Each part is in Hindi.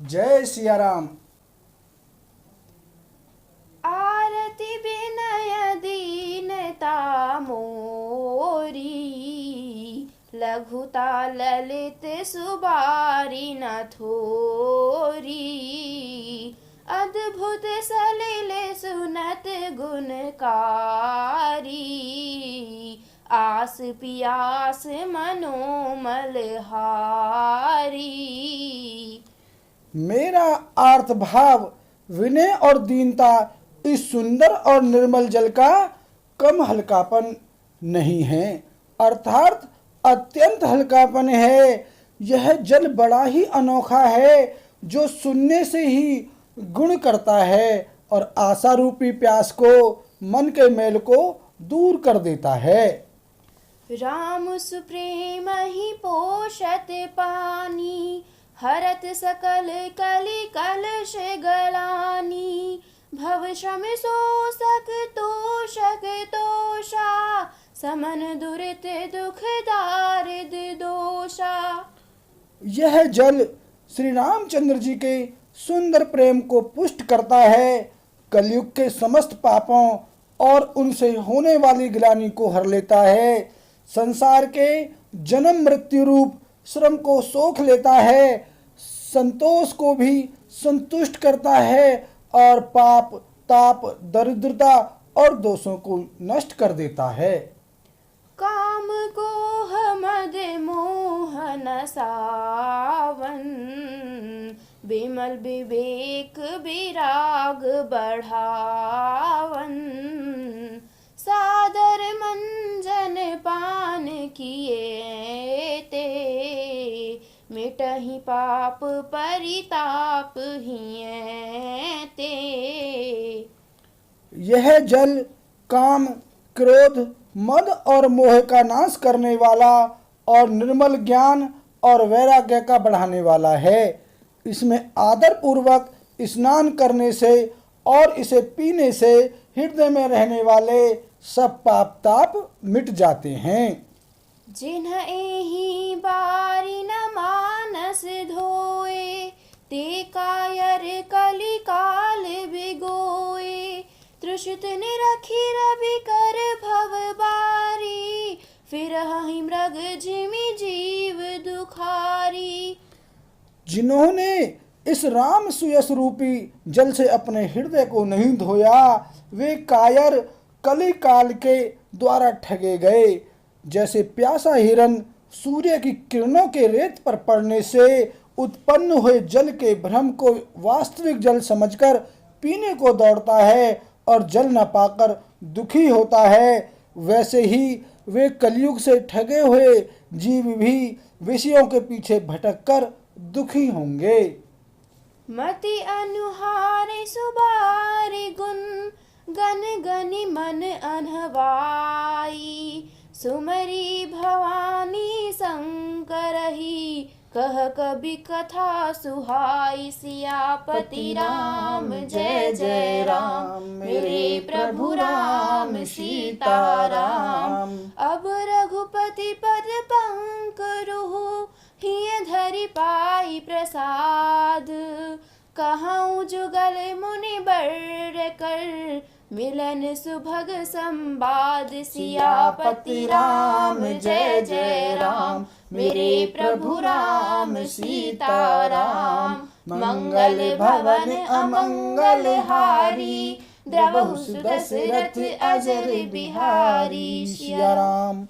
जय सिया राम। आरती विनय दीनता मोरी, लघुता ललित सुबारी न थोरी। अद्भुत सलिल सुनत गुणकारी, आस पियास मनोमल हारी। मेरा आर्त भाव विनय और दीनता इस सुंदर और निर्मल जल का कम हल्कापन नहीं है, अर्थात अत्यंत हल्कापन है। यह जल बड़ा ही अनोखा है, जो सुनने से ही गुण करता है और आशा रूपी प्यास को, मन के मैल को दूर कर देता है। राम सुप्रेम ही पोषत पानी, हरत सकल कलि कलश गलानी। भव श्रम शोषक तोषक तोषा, समन दुरित दुख दारिद दोषा। यह जल श्री रामचंद्र जी के सुंदर प्रेम को पुष्ट करता है, कलयुग के समस्त पापों और उनसे होने वाली ग्लानि को हर लेता है, संसार के जन्म मृत्यु रूप श्रम को सोख लेता है, संतोष को भी संतुष्ट करता है और पाप ताप दरिद्रता और दोषों को नष्ट कर देता है। काम गोह मद मोहन सावन, विमल विवेक विराग बढ़ावन। सादर मंजन पान किए ते, मिटहि पाप परिताप हिये ते। यह जल काम क्रोध मद और मोह का नाश करने वाला और निर्मल ज्ञान और वैराग्य का बढ़ाने वाला है। इसमें आदर पूर्वक स्नान करने से और इसे पीने से हृदय में रहने वाले सब पाप ताप मिट जाते हैं। जिन्ह एहि बारी न मानस धोए, ते कायर कलि काल बिगोए। तृषित निरखी रवि कर भव बारी, फिरहि मृग जिमि जीव दुखारी। जिन्होंने इस राम सुयस रूपी जल से अपने हृदय को नहीं धोया, वे कायर कली काल के द्वारा ठगे गए। जैसे प्यासा हिरन सूर्य की किरणों के रेत पर पड़ने से उत्पन्न हुए जल के भ्रम को वास्तविक जल समझकर पीने को दौड़ता है और जल न पाकर दुखी होता है, वैसे ही वे कलयुग से ठगे हुए जीव भी विषयों के पीछे भटककर दुखी होंगे। मति अनुहारे सुबारि गुण, गन गनि मन अनहवाई। सुमरी भवानी शंकरहि, कह कबि कथा सुहाई। सियापति राम जय जय राम, मेरे प्रभु राम सीताराम। अब रघुपति पद पंकरुहु, हिय धरि पाई प्रसाद। कहऊँ जुगल मुनि बर कर, मिलन सुभग संवाद। सियापति राम जय जय राम, मेरे प्रभु राम सीताराम। मंगल भवन अमंगल हारी, द्रवहु सुदशरथ अजर बिहारी। सिया राम।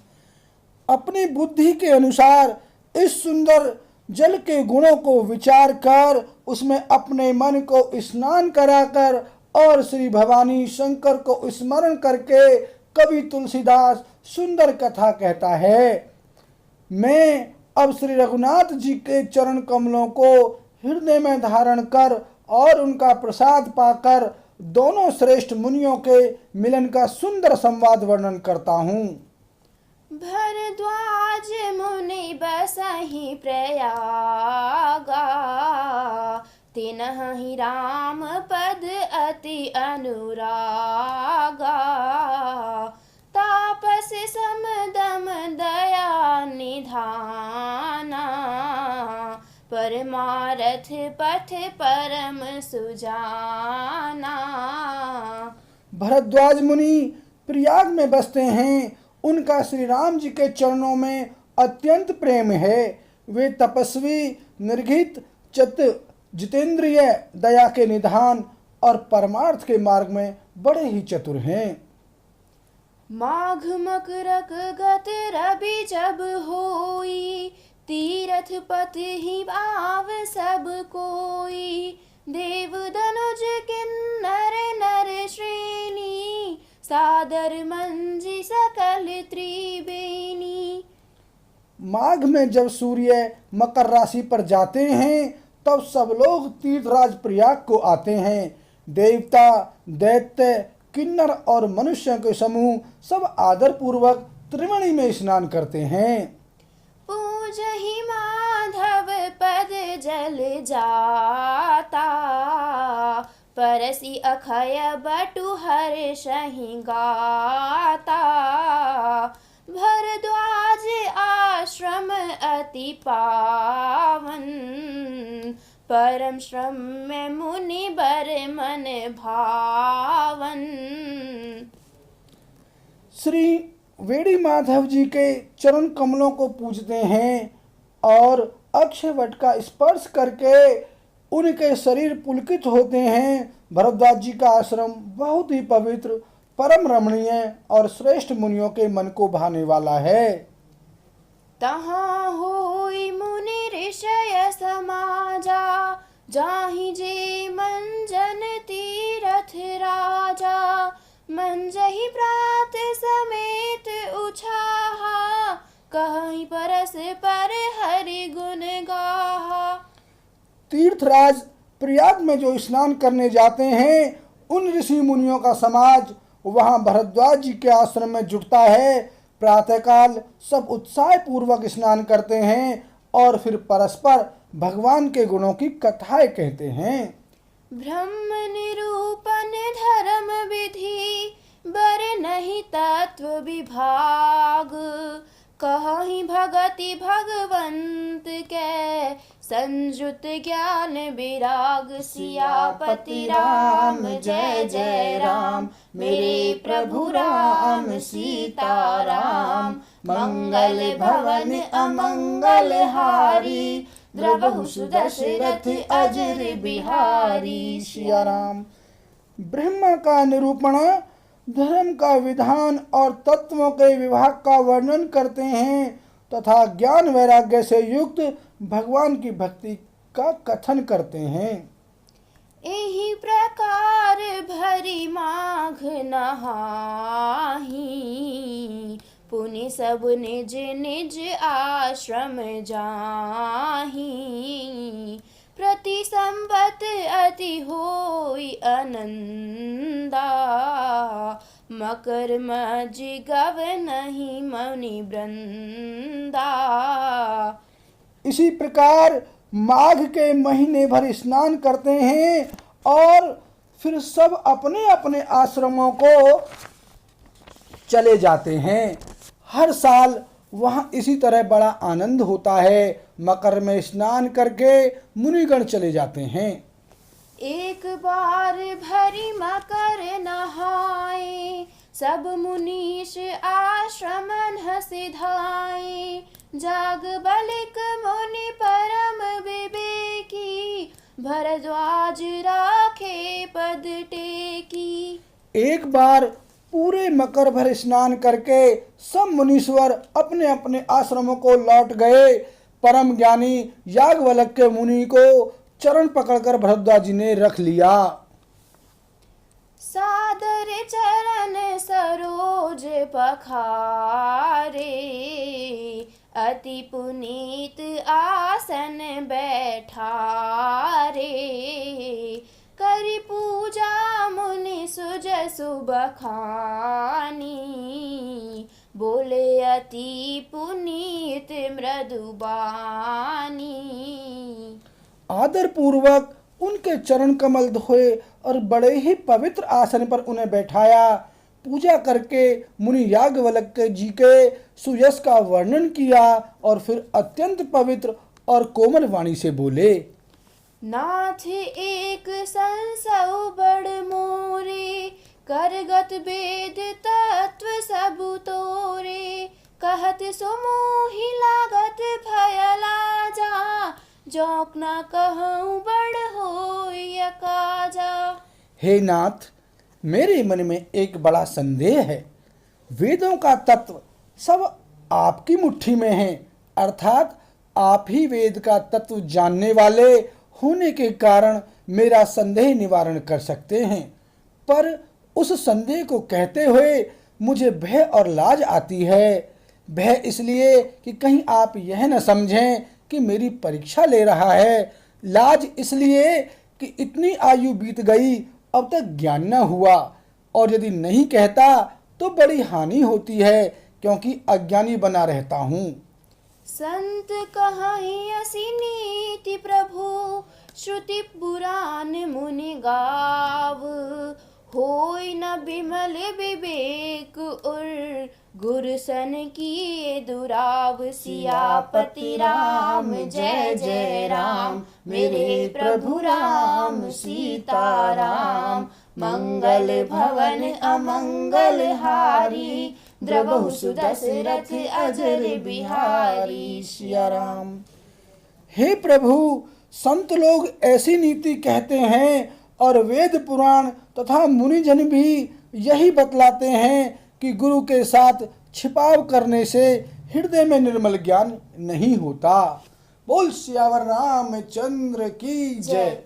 अपनी बुद्धि के अनुसार इस सुंदर जल के गुणों को विचार कर उसमें अपने मन को स्नान कराकर और श्री भवानी शंकर को स्मरण करके कवि तुलसीदास सुंदर कथा कहता है। मैं अब श्री रघुनाथ जी के चरण कमलों को हृदय में धारण कर और उनका प्रसाद पाकर दोनों श्रेष्ठ मुनियों के मिलन का सुंदर संवाद वर्णन करता हूँ। भरद्वाज मुनि बसहि प्रयागा, तिन्हि राम पद अति अनुरागा। तापस समदम दया निधाना, परमानंद महारथ पथ परम सुजाना। भरद्वाज मुनि प्रयाग में बसते हैं। उनका श्री राम जी के चरणों में अत्यंत प्रेम है। वे तपस्वी, निर्भीत, जितेंद्रिय, दया के निधान और परमार्थ के मार्ग में बड़े ही चतुर हैं। माघ मकरक गत रवि जब होई, तीरथ पथ ही भाव सब कोई। देव धनुज किन्नर नर श्रेणी, सादर मंजी सकल त्रिवेणी। माघ में जब सूर्य मकर राशि पर जाते हैं तब सब लोग तीर्थराज प्रयाग को आते हैं। देवता, दैत्य, किन्नर और मनुष्यों के समूह सब आदर पूर्वक त्रिवेणी में स्नान करते हैं। पूजहि माधव पद जल जाता, परसी अखय बटु हर्षहि गाता। भरद्वाज आश्रम अति पावन, परम श्रम में मुनि बर मन भावन। श्री वेणी माधव जी के चरण कमलों को पूजते हैं और अक्षय वट का स्पर्श करके उनके शरीर पुलकित होते हैं। भरद्वाज जी का आश्रम बहुत ही पवित्र, परम रमणीय और श्रेष्ठ मुनियों के मन को भाने वाला है। तहाँ होई मुनि ऋषय समाजा, जाहि जे मंजन तीरथ राजा। मंजहि प्रात समेत उछाहा, कहीं परस पर हरि गुण गाहा। तीर्थराज प्रयाग में जो स्नान करने जाते हैं उन ऋषि मुनियों का समाज वहां भरद्वाज जी के आश्रम में जुटता है। प्रातःकाल सब उत्साह पूर्वक स्नान करते हैं और फिर परस्पर भगवान के गुणों की कथाएं कहते हैं। ब्रह्म निरूपण धर्म विधि, बर नहीं तत्व विभाग। कहीं भगति भगवंत के, संजुत ज्ञान विराग। सियापति राम जय जय राम, मेरे प्रभु राम सीताराम। मंगल भवन अमंगल हारी, द्रवहु सुदशरथ अजर बिहारी। सिया राम। ब्रह्म का निरूपण, धर्म का विधान और तत्वों के विभाग का वर्णन करते हैं तथा ज्ञान वैराग्य से युक्त भगवान की भक्ति का कथन करते हैं। एहि प्रकार भरी माघ नहाही, पुनि सब निज निज आश्रम जाही। प्रति संवत अति होई आनंदा, मकर मजी गव नहीं मुनि वृंदा। इसी प्रकार माघ के महीने भर स्नान करते हैं और फिर सब अपने अपने आश्रमों को चले जाते हैं। हर साल वहाँ इसी तरह बड़ा आनंद होता है। मकर में स्नान करके मुनिगण चले जाते हैं। एक बार भरी मकर नहाए, सब मुनीश आश्रमन सिधाए। जाग बलिक मुनि परम विवेकी, भरद्वाज राखे पद टेकी। एक बार पूरे मकर भर स्नान करके सब मुनीश्वर अपने अपने आश्रमों को लौट गए। परम ज्ञानी याज्ञवल्क्य के मुनि को चरण पकड़कर भरद्वाज जी ने रख लिया। सादर चरण सरोज पखारे, अति पुनीत आसन बैठारे। करि पूजा मुनि सुजसु बखानी, बोले अति पुनीत मृदुबानी। आदर पूर्वक उनके चरण कमल धोए और बड़े ही पवित्र आसन पर उन्हें बैठाया। पूजा करके मुनि याज्ञवल्क्य जी के सुयश का वर्णन किया और फिर अत्यंत पवित्र और कोमल वाणी से बोले, नाथ एक संसौ बड़ मोरे, करगत वेद तत्व सब तोरे, कहत सुमोहि लागत भयला जा, जौक न कहूँ बड़ होय काजा। हे नाथ, मेरे मन में एक बड़ा संदेह है। वेदों का तत्व सब आपकी मुट्ठी में है, अर्थात आप ही वेद का तत्व जानने वाले होने के कारण मेरा संदेह निवारण कर सकते हैं। पर उस संदेह को कहते हुए मुझे भय और लाज आती है। भय इसलिए कि कहीं आप यह न समझें कि मेरी परीक्षा ले रहा है। लाज इसलिए कि इतनी आयु बीत गई, अब तक ज्ञान न हुआ, और यदि नहीं कहता तो बड़ी हानि होती है, क्योंकि अज्ञानी बना रहता हूँ। संत कहाई असी नीति प्रभु, श्रुति पुराण मुनि गाव, होय न बिमल विवेक उर, गुरु सन किए दुराव। सियापति राम जय जय राम, मेरे प्रभु राम सीता राम, मंगल भवन अमंगल हारी, द्रवहु सुदशरथ अजर बिहारी। सिया राम। हे प्रभु, संत लोग ऐसी नीति कहते हैं और वेद पुराण तथा मुनिजन भी यही बतलाते हैं कि गुरु के साथ छिपाव करने से हृदय में निर्मल ज्ञान नहीं होता। बोल सियावर रामचंद्र की जय।